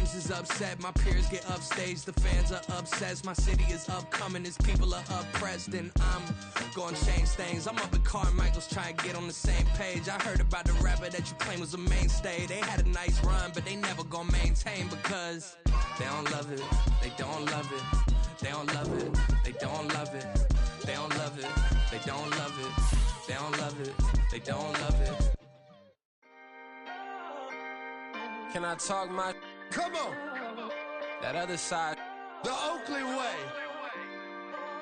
teams is upset, my peers get upstaged, the fans are obsessed, my city is upcoming, his people are oppressed, and I'm gonna change things. I'm up at Carmichael's trying to get on the same page. I heard about the rapper that you claim was a mainstay. They had a nice run, but they never gonna maintain because they don't love it, they don't love it, they don't love it, they don't love it, they don't love it, they don't love it, they don't love it, they don't love it. Can I talk my? Come on. That other side. The Oakley way.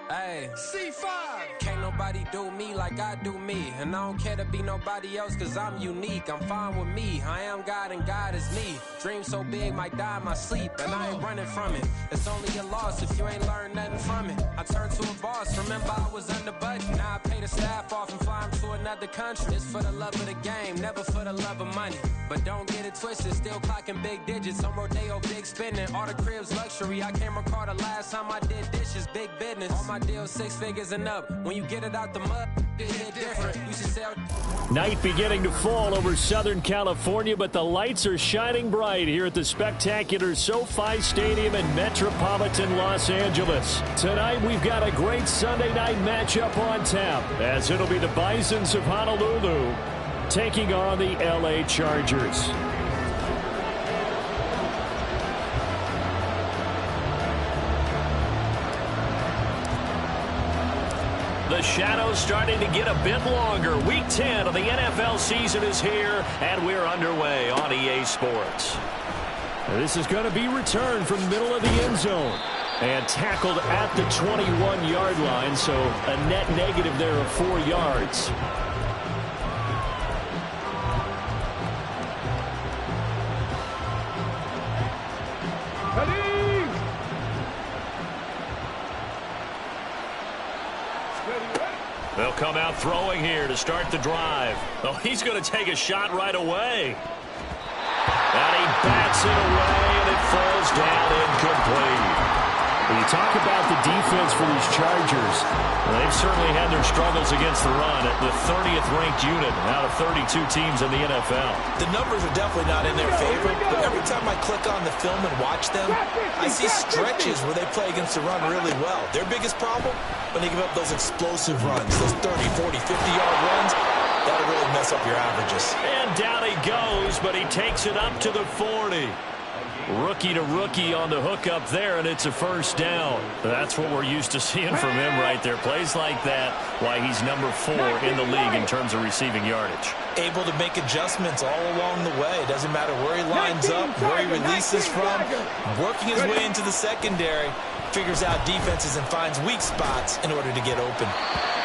Hey. C5. Can't nobody do me like I do me. And I don't care to be nobody else cause I'm unique. I'm fine with me. I am God and God is me. Dream so big might die in my sleep. And I ain't running from it. It's only a loss if you ain't learned nothing from it. I turned to a boss. Remember I was under budget. Now I pay the staff off and fly them to another country. It's for the love of the game, never for the love of money. But don't get it twisted, still clocking big digits. I'm Rodeo, big spending, all the cribs luxury. I can't recall the last time I did dishes, big business. All my deals 6 figures and up. When you get it out the mud, it hit different. You should sell. Night beginning to fall over Southern California, but the lights are shining bright here at the spectacular SoFi Stadium in metropolitan Los Angeles. Tonight we've got a great Sunday night matchup on tap, as it'll be the Bisons of Honolulu taking on the LA Chargers. The shadows starting to get a bit longer. Week 10 of the NFL season is here, and we're underway on EA Sports. This is going to be returned from the middle of the end zone and tackled at the 21-yard line, so a net negative there of 4 yards. They'll come out throwing here to start the drive. Oh, he's going to take a shot right away. And he bats it away, and it falls down incomplete. When you talk about the defense for these Chargers, well, they've certainly had their struggles against the run at the 30th ranked unit out of 32 teams in the NFL. The numbers are definitely not in their favor, but every time I click on the film and watch them, I see stretches where they play against the run really well. Their biggest problem, when they give up those explosive runs, those 30, 40, 50-yard runs, that'll really mess up your averages. And down he goes, but he takes it up to the 40. Rookie to rookie on the hook up there, and it's a first down. That's what we're used to seeing from him right there. Plays like that, why he's number 4 in the league in terms of receiving yardage. Able to make adjustments all along the way. Doesn't matter where he lines up, where he releases from. Working his way into the secondary, figures out defenses and finds weak spots in order to get open.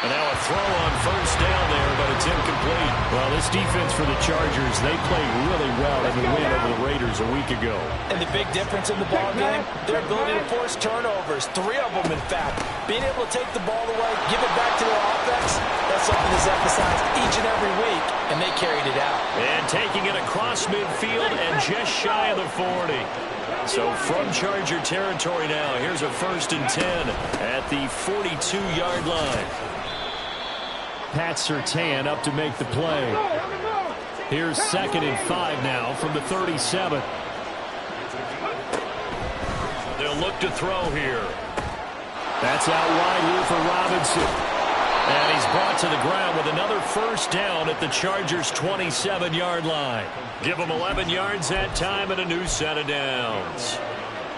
And now a throw on first down there, but it's incomplete. Well, this defense for the Chargers, they played really well in the win over the Raiders a week ago. And the big difference in the ball game, their ability to force turnovers, 3 of them in fact. Being able to take the ball away, give it back to their offense, that's something that's emphasized each and every week, and they carried it out. And taking it across midfield and just shy of the 40. So from Charger territory now, here's a 1st and 10 at the 42-yard line. Pat Surtain up to make the play. Here's 2nd and 5 now from the 37. They'll look to throw here. That's out wide here for Robinson. And he's brought to the ground with another first down at the Chargers' 27-yard line. Give them 11 yards that time and a new set of downs.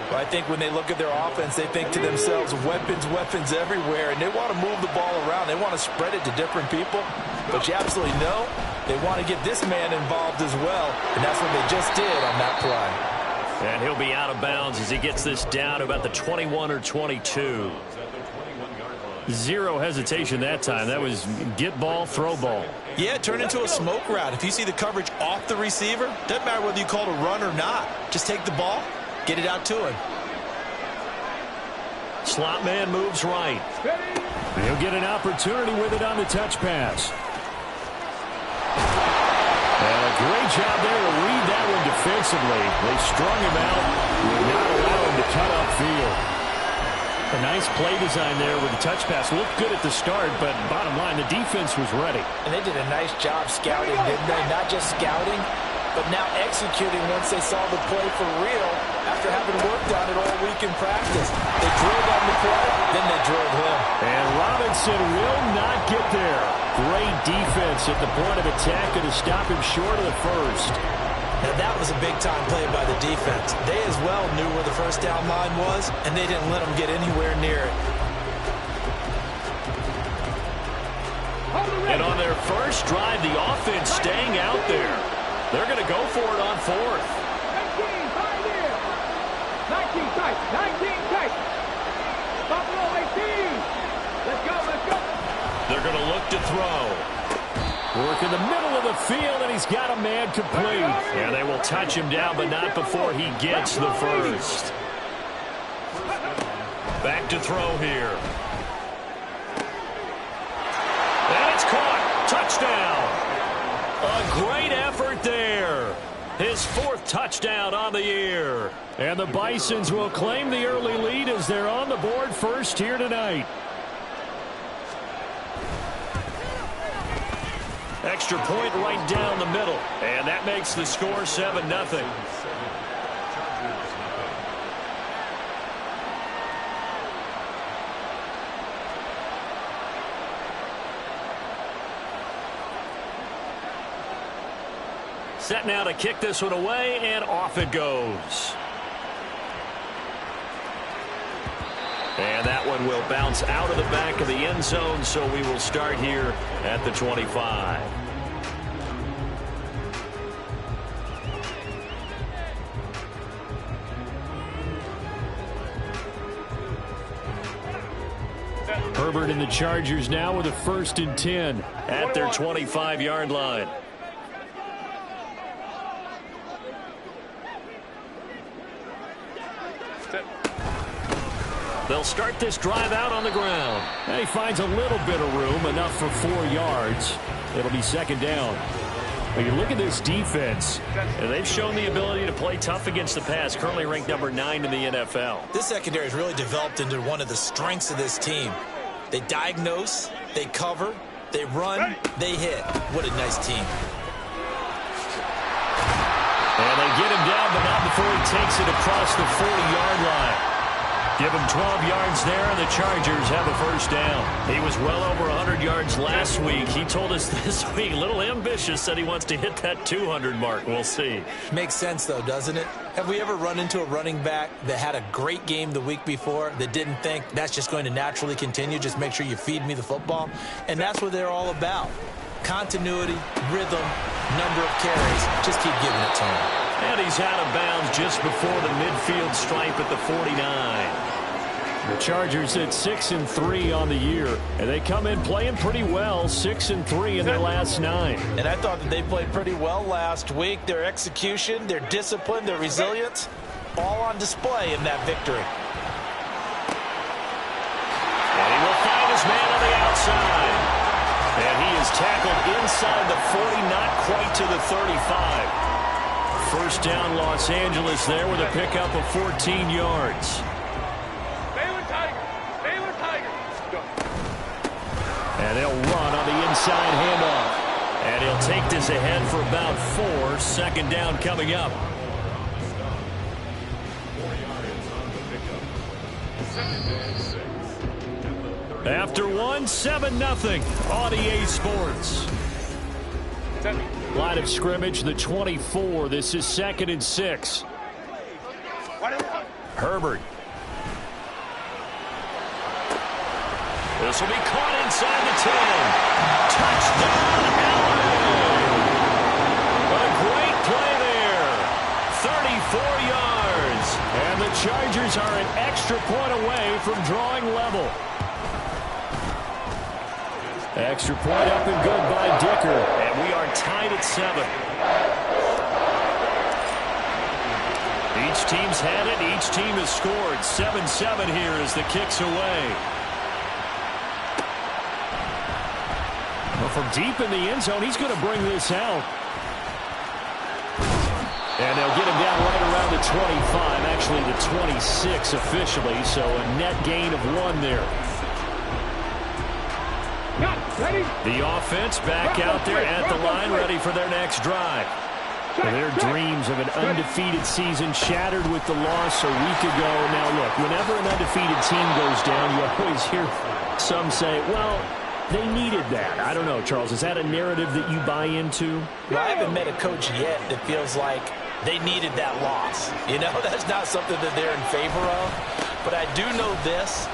Well, I think when they look at their offense, they think to themselves, weapons, weapons everywhere, and they want to move the ball around. They want to spread it to different people. But you absolutely know they want to get this man involved as well, and that's what they just did on that play. And he'll be out of bounds as he gets this down to about the 21 or 22. Zero hesitation that time. That was get ball, throw ball. Yeah, turn into a smoke route. If you see the coverage off the receiver, doesn't matter whether you call it a run or not. Just take the ball, get it out to him. Slot man moves right. He'll get an opportunity with it on the touch pass. And a great job there to read that one defensively. They strung him out, would not allow him to cut upfield. A nice play design there with the touch pass. Looked good at the start, but bottom line, the defense was ready. And they did a nice job scouting, didn't they? Not just scouting, but now executing once they saw the play for real after having worked on it all week in practice. They drilled on the play, then they drilled him. And Robinson will not get there. Great defense at the point of attack to stop him short of the first. Now that was a big-time play by the defense. They as well knew where the first down line was, and they didn't let them get anywhere near it. And on their first drive, the offense staying out there. They're going to go for it on fourth. 19 tight. Buffalo 18. Let's go. They're going to look to throw. Work in the middle of the field, and he's got a man complete. And they will touch him down, but not before he gets the first. Back to throw here. And it's caught. Touchdown. A great effort there. His fourth touchdown on the year. And the Bisons will claim the early lead as they're on the board first here tonight. Extra point right down the middle. And that makes the score 7-0. Set now to kick this one away, and off it goes. And that one will bounce out of the back of the end zone, so we will start here at the 25. Herbert and the Chargers now with a 1st and 10 at their 25-yard line. They'll start this drive out on the ground. And he finds a little bit of room, enough for 4 yards. It'll be 2nd down. But you look at this defense, and they've shown the ability to play tough against the pass, currently ranked number 9 in the NFL. This secondary has really developed into one of the strengths of this team. They diagnose, they cover, they run, they hit. What a nice team. And they get him down, but not before he takes it across the 40-yard line. Give him 12 yards there, and the Chargers have a 1st down. He was well over 100 yards last week. He told us this week, a little ambitious, said he wants to hit that 200 mark. We'll see. Makes sense, though, doesn't it? Have we ever run into a running back that had a great game the week before that didn't think that's just going to naturally continue, just make sure you feed me the football? And that's what they're all about. Continuity, rhythm, number of carries. Just keep giving it to him. And he's out of bounds just before the midfield stripe at the 49. The Chargers at 6-3 on the year, and they come in playing pretty well, 6-3 in their last 9. And I thought that they played pretty well last week. Their execution, their discipline, their resilience, all on display in that victory. And he will find his man on the outside. And he is tackled inside the 40, not quite to the 35. 1st down, Los Angeles there with a pickup of 14 yards. Baylor Tiger. Go. And they'll run on the inside handoff. And he'll take this ahead for about 4. 2nd down coming up. After 1, 7-0 on EA Sports. Line of scrimmage, the 24. This is 2nd and 6. Herbert. This will be caught inside the 10. Touchdown, Allen! A great play there. 34 yards. And the Chargers are an extra point away from drawing level. Extra point up and good by Dicker. And we are tied at 7. Each team's had it. Each team has scored. 7-7 here as the kick's away. Well, from deep in the end zone, he's going to bring this out. And they'll get him down right around the 25. Actually, the 26 officially. So a net gain of 1 there. The offense back out there at the line, ready for their next drive. Well, their dreams of an undefeated season shattered with the loss a week ago. Now, look, whenever an undefeated team goes down, you always hear some say, well, they needed that. I don't know, Charles. Is that a narrative that you buy into? Well, I haven't met a coach yet that feels like they needed that loss. You know, that's not something that they're in favor of. But I do know this.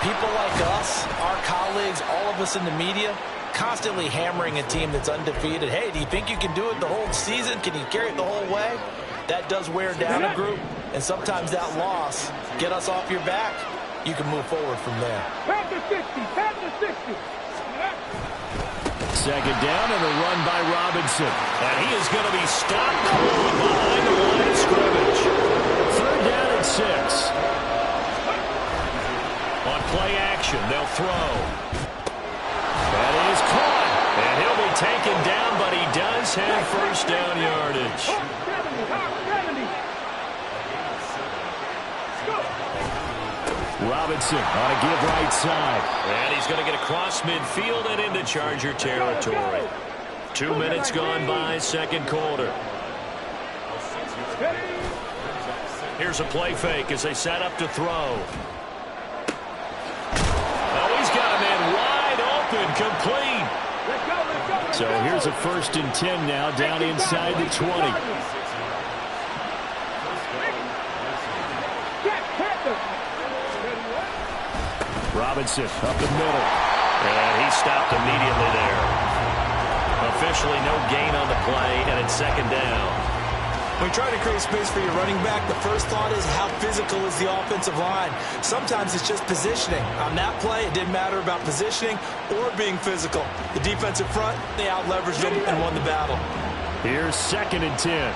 People like us, our colleagues, all of us in the media, constantly hammering a team that's undefeated. Hey, do you think you can do it the whole season? Can you carry it the whole way? That does wear down a group. And sometimes that loss, get us off your back, you can move forward from there. Pass the 60, pass the 60. Second down and a run by Robinson. And he is going to be stopped behind the line of scrimmage. Third down and 6. On play action, they'll throw. That is caught. And he'll be taken down, but he does have first down yardage. Robinson on a give right side. And he's going to get across midfield and into Charger territory. 2 minutes gone by, second quarter. Here's a play fake as they set up to throw. Oh, he's got a man wide open, complete. So here's a 1st and 10 now, down inside the 20. Robinson up the middle. And he stopped immediately there. Officially no gain on the play, and it's second down. When you try to create space for your running back, the first thought is how physical is the offensive line. Sometimes it's just positioning. On that play, it didn't matter about positioning or being physical. The defensive front, they out-leveraged them and won the battle. Here's 2nd and 10.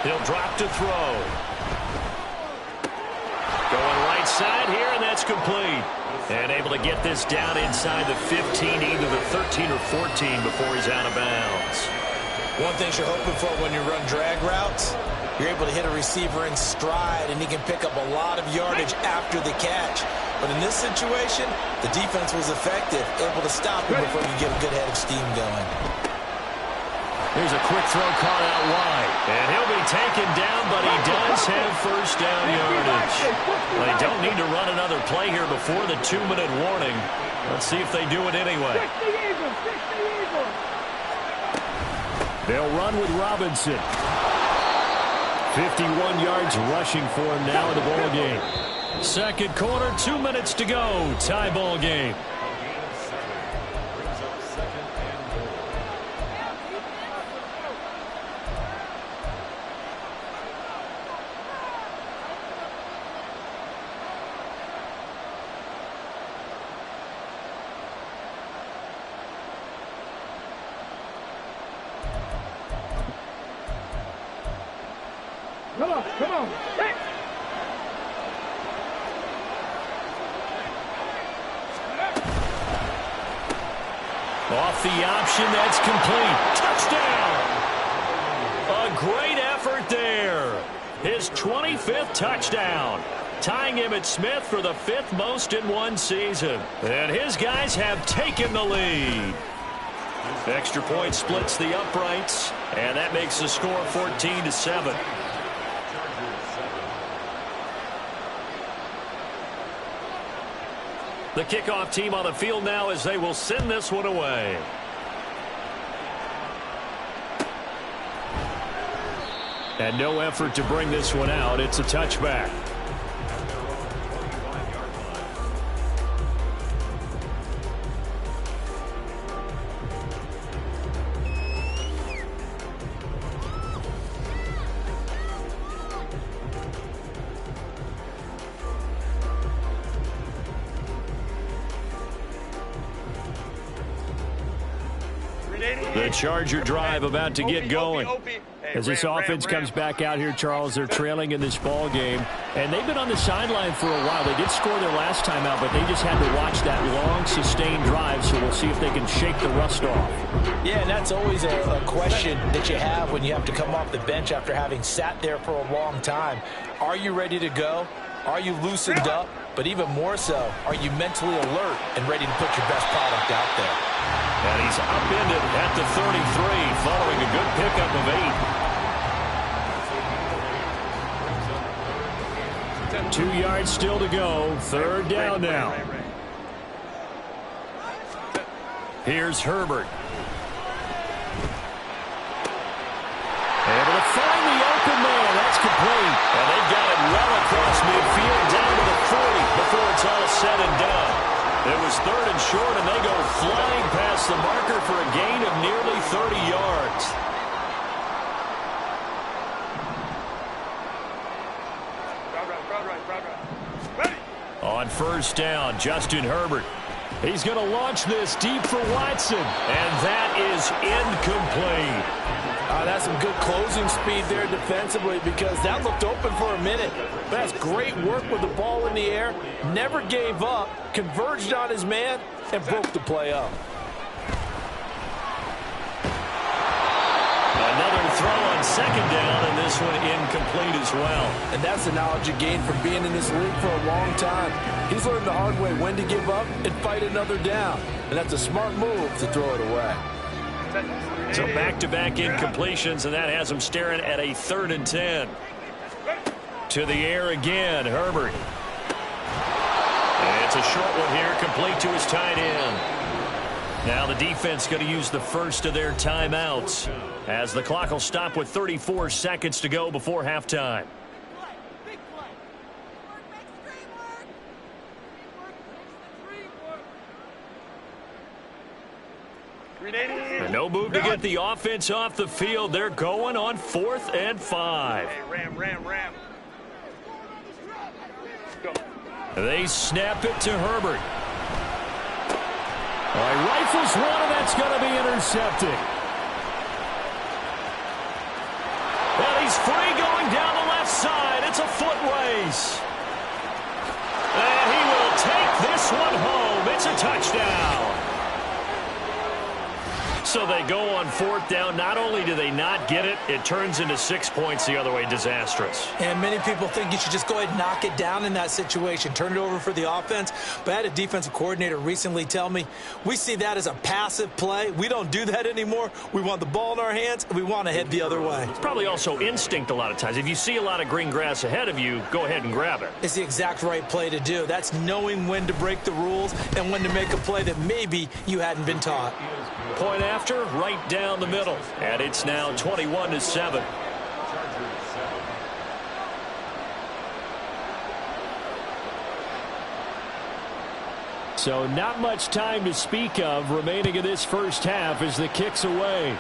He'll drop to throw. Going right side here, and that's complete. And able to get this down inside the 15, either the 13 or 14 before he's out of bounds. One thing you're hoping for when you run drag routes, you're able to hit a receiver in stride, and he can pick up a lot of yardage after the catch. But in this situation, the defense was effective, able to stop him before you get a good head of steam going. Here's a quick throw caught out wide. And he'll be taken down, but he does have first down yardage. Well, they don't need to run another play here before the 2-minute warning. Let's see if they do it anyway. They'll run with Robinson. 51 yards rushing for him now in the ball game. Second quarter, 2 minutes to go. Tie ball game. Come on. Hey. Off the option, that's complete. Touchdown! A great effort there. His 25th touchdown. Tying Emmitt Smith for the 5th most in one season. And his guys have taken the lead. Extra point splits the uprights, and that makes the score 14-7. The kickoff team on the field now as they will send this one away. And no effort to bring this one out. It's a touchback. The Charger drive about to get going. As this offense comes back out here, Charles, they're trailing in this ball game. And they've been on the sideline for a while. They did score their last time out, but they just had to watch that long, sustained drive. So we'll see if they can shake the rust off. Yeah, and that's always a question that you have when you have to come off the bench after having sat there for a long time. Are you ready to go? Are you loosened up? but even more so, are you mentally alert and ready to put your best product out there? And he's upended at the 33 following a good pickup of 8. 2 yards still to go. Third down now. Here's Herbert. Able to find the open man. That's complete. And they've got it well across midfield down to the 40 before it's all said and done. It was third and short, and they go flying past the marker for a gain of nearly 30 yards. On first down, Justin Herbert. He's going to launch this deep for Watson, and that is incomplete. That's some good closing speed there defensively because that looked open for a minute. That's great work with the ball in the air. Never gave up, converged on his man, and broke the play up. Another throw on second down, and this one incomplete as well. And that's the knowledge you gain from being in this league for a long time. He's learned the hard way when to give up and fight another down. And that's a smart move to throw it away. So back-to-back incompletions, and that has him staring at a 3rd and 10. To the air again, Herbert. And it's a short one here, complete to his tight end. Now the defense going to use the first of their timeouts as the clock will stop with 34 seconds to go before halftime. No move to get the offense off the field. They're going on 4th and 5. Hey, ram. Go. They snap it to Herbert. All right, rifles one, and that's going to be intercepted. And he's free going down the left side. It's a foot race. And he will take this one home. It's a touchdown. So they go on 4th down. Not only do they not get it, it turns into 6 points the other way. Disastrous. And many people think you should just go ahead and knock it down in that situation. Turn it over for the offense. But I had a defensive coordinator recently tell me, we see that as a passive play. We don't do that anymore. We want the ball in our hands, and we want to head the other way. It's probably also instinct a lot of times. If you see a lot of green grass ahead of you, go ahead and grab it. It's the exact right play to do. That's knowing when to break the rules and when to make a play that maybe you hadn't been taught. Point after, right down the middle. And it's now 21-7. So not much time to speak of remaining in this first half as the kick's away.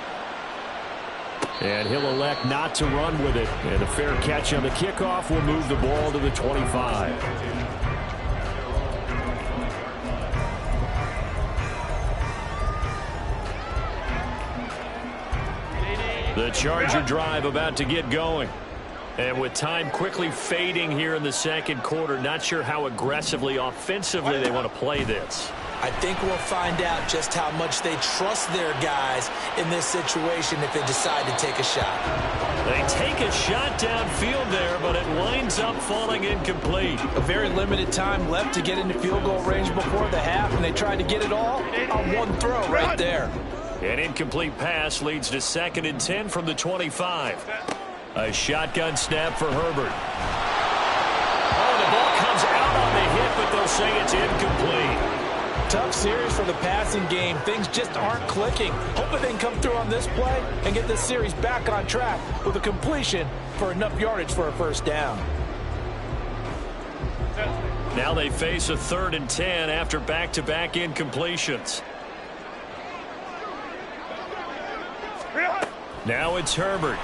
And he'll elect not to run with it. And a fair catch on the kickoff will move the ball to the 25. The Charger drive about to get going. And with time quickly fading here in the second quarter, not sure how aggressively, offensively they want to play this. I think we'll find out just how much they trust their guys in this situation if they decide to take a shot. They take a shot downfield there, but it winds up falling incomplete. A very limited time left to get into field goal range before the half, and they tried to get it all on one throw right there. An incomplete pass leads to 2nd and 10 from the 25. A shotgun snap for Herbert. Oh, the ball comes out on the hit, but they'll say it's incomplete. Tough series for the passing game. Things just aren't clicking. Hoping they can come through on this play and get this series back on track with a completion for enough yardage for a first down. Now they face a 3rd and 10 after back-to-back incompletions. Now it's Herbert.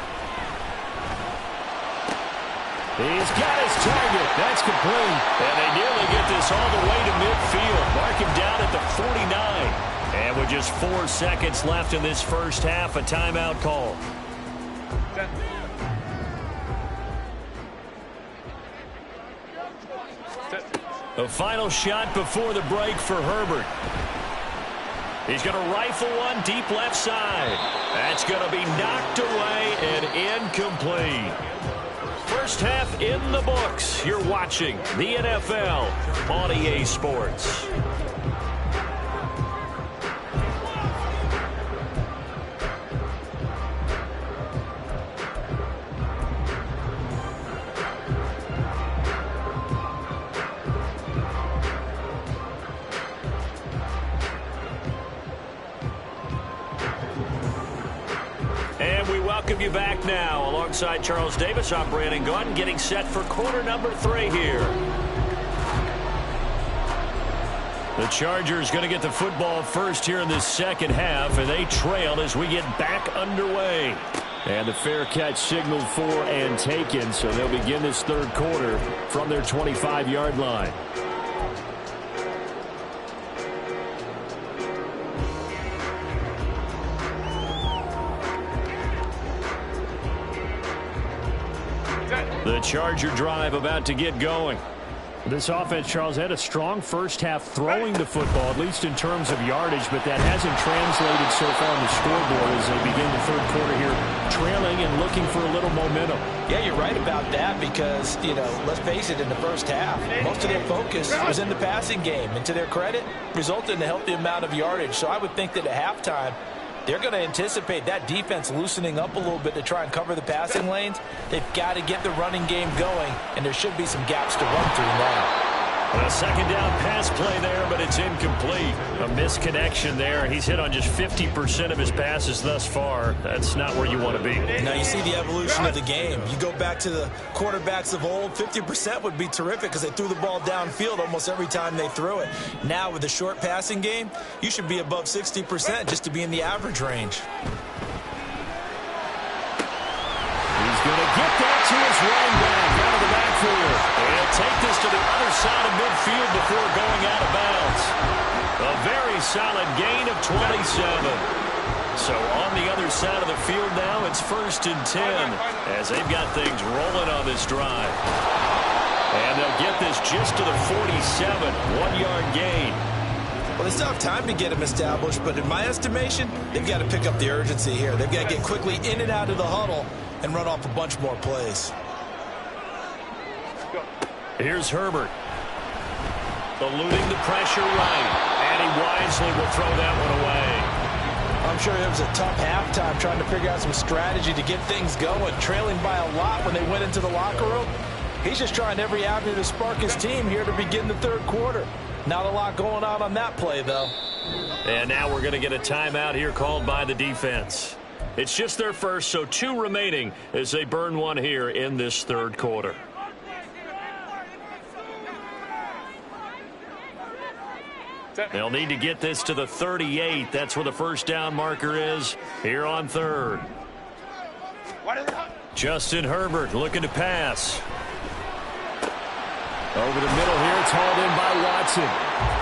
He's got his target. That's complete. And they nearly get this all the way to midfield. Mark him down at the 49. And with just 4 seconds left in this first half, a timeout call. The final shot before the break for Herbert. He's going to rifle one deep left side. That's going to be knocked away and incomplete. First half in the books. You're watching the NFL on EA Sports. Welcome you back now. Alongside Charles Davis, I'm Brandon Gaudin, getting set for quarter number 3 here. The Chargers going to get the football first here in this second half, and they trail as we get back underway. And the fair catch signaled for and taken, so they'll begin this third quarter from their 25-yard line. The Charger drive about to get going. This offense, Charles, had a strong first half throwing the football, at least in terms of yardage, but that hasn't translated so far on the scoreboard as they begin the third quarter here, trailing and looking for a little momentum. Yeah, you're right about that because, let's face it, in the first half, most of their focus was in the passing game. And to their credit, resulted in a healthy amount of yardage. So I would think that at halftime, they're going to anticipate that defense loosening up a little bit to try and cover the passing lanes. They've got to get the running game going, and there should be some gaps to run through now. A second down pass play there, but it's incomplete. A misconnection there. He's hit on just 50% of his passes thus far. That's not where you want to be. Now you see the evolution of the game. You go back to the quarterbacks of old, 50% would be terrific because they threw the ball downfield almost every time they threw it. Now with the short passing game, you should be above 60% just to be in the average range. He's going to get that to his running back out of the backfield. He'll take this to the other side of midfield before going out of bounds. A very solid gain of 27. So on the other side of the field now, it's 1st and 10 as they've got things rolling on this drive. And they'll get this just to the 47, 1-yard gain. Well, they still have time to get him established, but in my estimation, they've got to pick up the urgency here. They've got to get quickly in and out of the huddle and run off a bunch more plays. Here's Herbert. Eluding the pressure right. And he wisely will throw that one away. I'm sure it was a tough halftime trying to figure out some strategy to get things going. Trailing by a lot when they went into the locker room. He's just trying every avenue to spark his team here to begin the third quarter. Not a lot going on that play, though. And now we're going to get a timeout here called by the defense. It's just their first, so 2 remaining as they burn one here in this third quarter. They'll need to get this to the 38. That's where the first down marker is here on third. Justin Herbert looking to pass. Over the middle here, it's hauled in by Watson.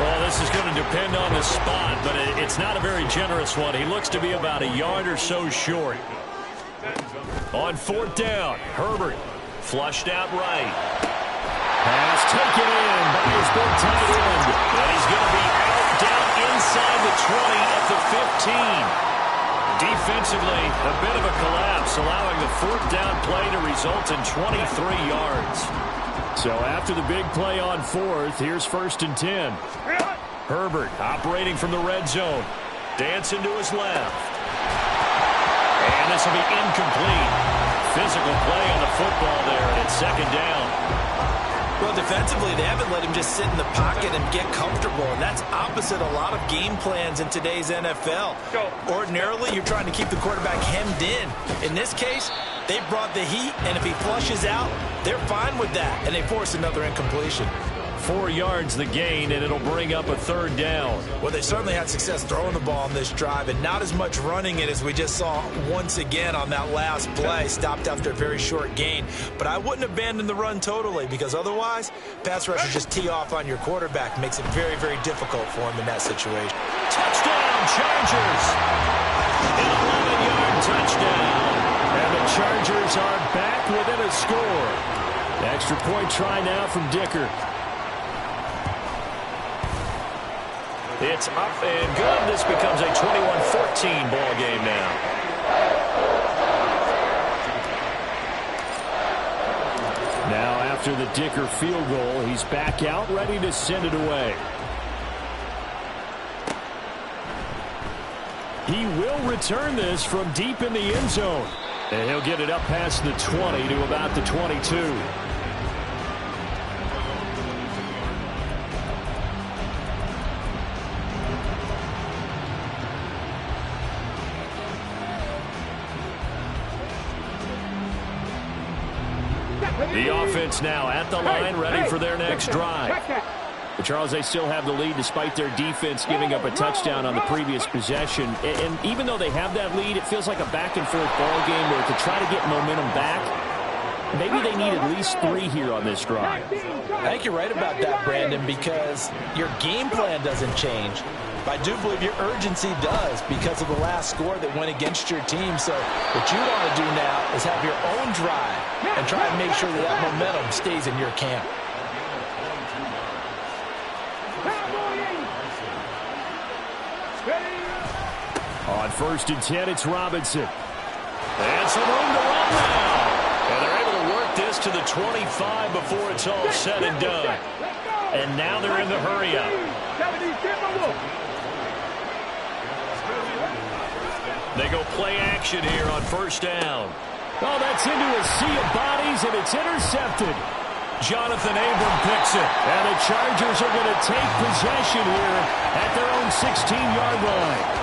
Well, this is going to depend on the spot, but it's not a very generous one. He looks to be about a yard or so short. On 4th down, Herbert flushed out right. Pass taken in by his big tight end. And he's going to be out down inside the 20 at the 15. Defensively, a bit of a collapse, allowing the 4th down play to result in 23 yards. So after the big play on 4th, here's 1st and 10. Herbert operating from the red zone. Dancing to his left. And this will be incomplete. Physical play on the football there, and it's 2nd down. Well, defensively, they haven't let him just sit in the pocket and get comfortable, and that's opposite a lot of game plans in today's NFL. Ordinarily, you're trying to keep the quarterback hemmed in. In this case, they brought the heat, and if he flushes out, they're fine with that, and they force another incompletion. 4 yards the gain, and it'll bring up a 3rd down. Well, they certainly had success throwing the ball on this drive, and not as much running it as we just saw once again on that last play. Stopped after a very short gain. But I wouldn't abandon the run totally, because otherwise, pass rushers just tee off on your quarterback. Makes it very, very difficult for him in that situation. Touchdown, Chargers! An 11-yard touchdown. And the Chargers are back within a score. Extra point try now from Dicker. It's up and good. This becomes a 21-14 ball game now. after the Dicker field goal. He's back out, ready to send it away. He will return this from deep in the end zone. And he'll get it up past the 20 to about the 22. The offense now at the line, ready for their next drive. But Charles, they still have the lead despite their defense giving up a touchdown on the previous possession. And even though they have that lead, it feels like a back-and-forth ball game where to try to get momentum back, maybe they need at least 3 here on this drive. I think you're right about that, Brandon, because your game plan doesn't change. But I do believe your urgency does because of the last score that went against your team. So what you want to do now is have your own drive and try and make sure that that momentum stays in your camp. On 1st and 10, it's Robinson. And some room to run now. And they're able to work this to the 25 before it's all said and done. And now they're in the hurry-up. They go play action here on 1st down. Oh, that's into a sea of bodies, and it's intercepted. Jonathan Abram picks it. And the Chargers are going to take possession here at their own 16-yard line.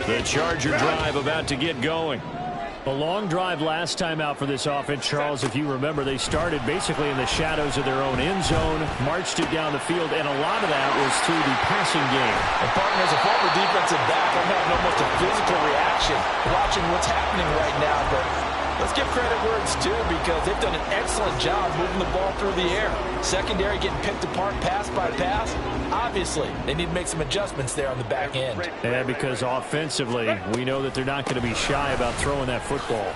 The Charger drive about to get going. A long drive last time out for this offense, Charles. If you remember, they started basically in the shadows of their own end zone, marched it down the field, and a lot of that was through the passing game. And partner, as a former defensive back, I'm having almost a physical reaction watching what's happening right now. But let's give credit where it's due because they've done an excellent job moving the ball through the air. Secondary getting picked apart pass by pass. Obviously, they need to make some adjustments there on the back end. And because offensively, we know that they're not going to be shy about throwing that football.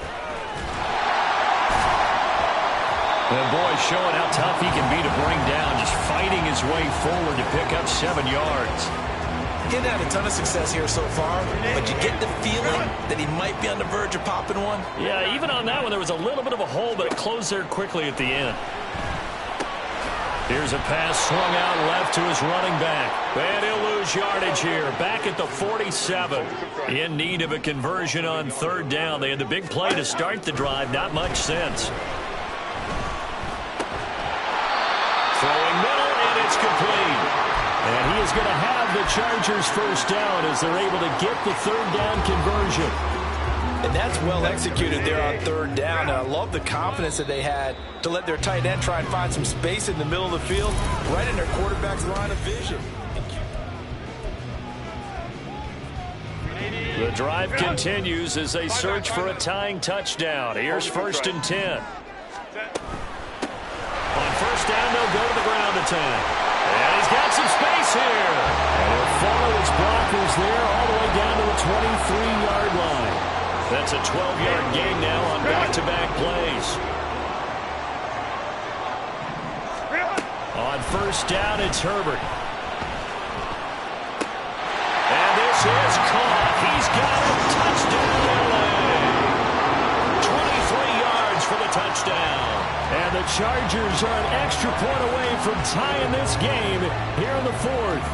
And boy, showing how tough he can be to bring down, just fighting his way forward to pick up 7 yards. He hasn't had a ton of success here so far, but you get the feeling that he might be on the verge of popping one. Yeah, even on that one, there was a little bit of a hole, but it closed there quickly at the end. Here's a pass swung out left to his running back. And he'll lose yardage here. Back at the 47. In need of a conversion on 3rd down. They had the big play to start the drive. Not much sense. Throwing middle, and it's complete. And he is going to have the Chargers 1st down as they're able to get the 3rd down conversion. And that's well executed there on 3rd down. And I love the confidence that they had to let their tight end try and find some space in the middle of the field, right in their quarterback's line of vision. The drive continues as they search for a tying touchdown. Here's 1st and 10. On 1st down, they'll go to the ground attack. And he's got some space here. And he'll follow his blockers there all the way down to the 23-yard line. That's a 12-yard gain now on back-to-back plays. On 1st down, it's Herbert. And this is caught. He's got a touchdown. 23 yards for the touchdown. And the Chargers are an extra point away from tying this game here in the 4th.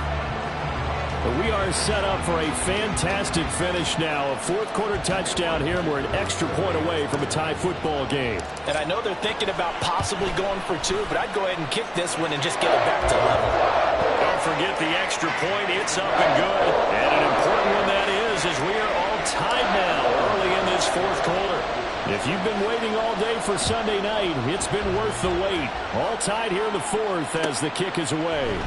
But we are set up for a fantastic finish now. A 4th quarter touchdown here, and we're an extra point away from a tie football game. And I know they're thinking about possibly going for 2, but I'd go ahead and kick this one and just get it back to level. Don't forget the extra point. It's up and good. And an important one that is, as we are all tied now early in this 4th quarter. If you've been waiting all day for Sunday night, it's been worth the wait. All tied here in the 4th as the kick is away.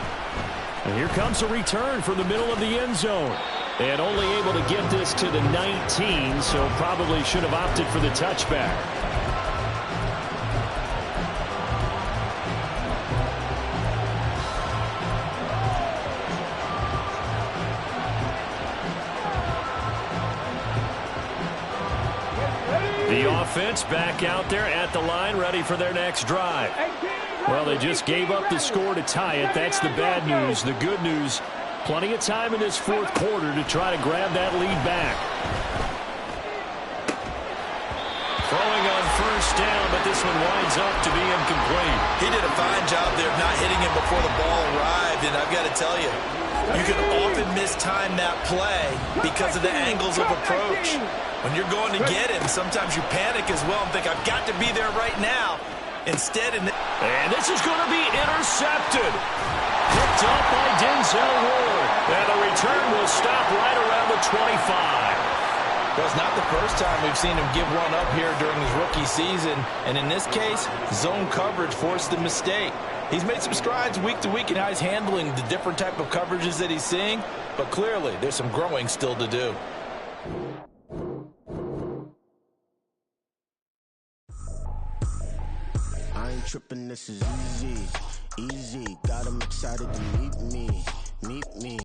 And here comes a return from the middle of the end zone. And only able to get this to the 19, so probably should have opted for the touchback. The offense back out there at the line, ready for their next drive. Well, they just gave up the score to tie it. That's the bad news. The good news, plenty of time in this fourth quarter to try to grab that lead back. Throwing on first down, but this one winds up to be incomplete. He did a fine job there of not hitting him before the ball arrived, and I've got to tell you, you can often mistime that play because of the angles of approach. When you're going to get him, sometimes you panic as well and think, I've got to be there right now. Instead, and this is going to be intercepted. Picked up by Denzel Ward. And the return will stop right around the 25. Well, it's not the first time we've seen him give one up here during his rookie season. And in this case, zone coverage forced the mistake. He's made some strides week to week in how he's handling the different type of coverages that he's seeing. But clearly, there's some growing still to do. I ain't tripping, this is easy. Easy, got him excited to meet me.